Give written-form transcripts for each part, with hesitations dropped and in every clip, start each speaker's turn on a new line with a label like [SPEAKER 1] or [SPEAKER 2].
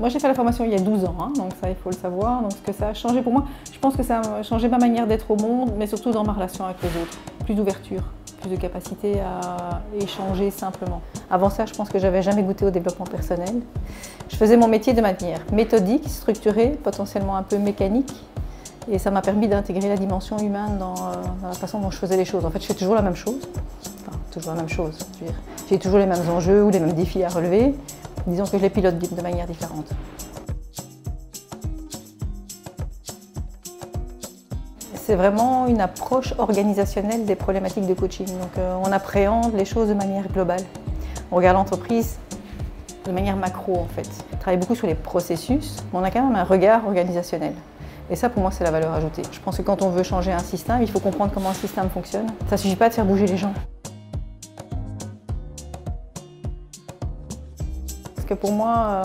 [SPEAKER 1] Moi j'ai fait la formation il y a 12 ans, donc ça il faut le savoir. Donc ce que ça a changé pour moi, je pense que ça a changé ma manière d'être au monde, mais surtout dans ma relation avec les autres. Plus d'ouverture, plus de capacité à échanger simplement. Avant ça, je pense que j'avais jamais goûté au développement personnel. Je faisais mon métier de manière méthodique, structurée, potentiellement un peu mécanique. Et ça m'a permis d'intégrer la dimension humaine dans la façon dont je faisais les choses. En fait, je fais toujours la même chose. Enfin, toujours la même chose. J'ai toujours les mêmes enjeux ou les mêmes défis à relever. Disons que je les pilote de manière différente. C'est vraiment une approche organisationnelle des problématiques de coaching. Donc, on appréhende les choses de manière globale. On regarde l'entreprise de manière macro, en fait. On travaille beaucoup sur les processus, mais on a quand même un regard organisationnel. Et ça, pour moi, c'est la valeur ajoutée. Je pense que quand on veut changer un système, il faut comprendre comment un système fonctionne. Ça ne suffit pas de faire bouger les gens. Parce que pour moi,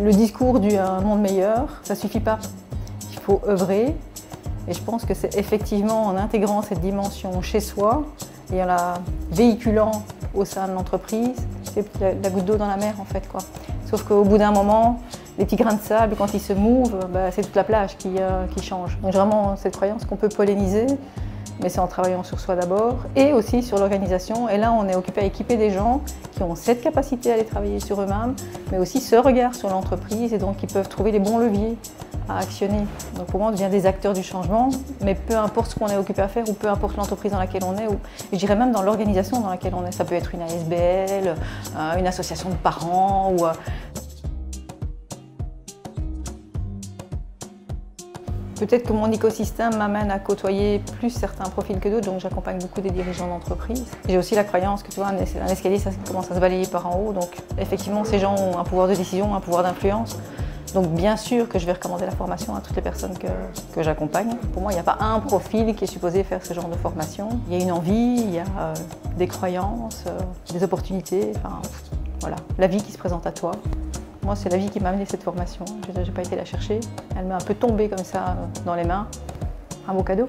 [SPEAKER 1] le discours du monde meilleur, ça ne suffit pas. Il faut œuvrer. Et je pense que c'est effectivement en intégrant cette dimension chez soi et en la véhiculant au sein de l'entreprise, c'est la goutte d'eau dans la mer en fait, quoi. Sauf qu'au bout d'un moment, les petits grains de sable, quand ils se mouvent, c'est toute la plage qui change. Donc vraiment cette croyance qu'on peut polliniser, mais c'est en travaillant sur soi d'abord et aussi sur l'organisation. Et là, on est occupé à équiper des gens qui ont cette capacité à aller travailler sur eux-mêmes, mais aussi ce regard sur l'entreprise et donc qui peuvent trouver les bons leviers à actionner. Donc pour moi, on devient des acteurs du changement, mais peu importe ce qu'on est occupé à faire ou peu importe l'entreprise dans laquelle on est, ou je dirais même dans l'organisation dans laquelle on est. Ça peut être une ASBL, une association de parents ou peut-être que mon écosystème m'amène à côtoyer plus certains profils que d'autres, donc j'accompagne beaucoup des dirigeants d'entreprise. J'ai aussi la croyance que tu vois, un escalier, ça commence à se balayer par en haut, donc effectivement ces gens ont un pouvoir de décision, un pouvoir d'influence. Donc bien sûr que je vais recommander la formation à toutes les personnes que j'accompagne. Pour moi, il n'y a pas un profil qui est supposé faire ce genre de formation. Il y a une envie, il y a des croyances, des opportunités, enfin voilà, la vie qui se présente à toi. Moi, c'est la vie qui m'a amené cette formation. Je n'ai pas été la chercher. Elle m'est un peu tombée comme ça dans les mains. Un beau cadeau.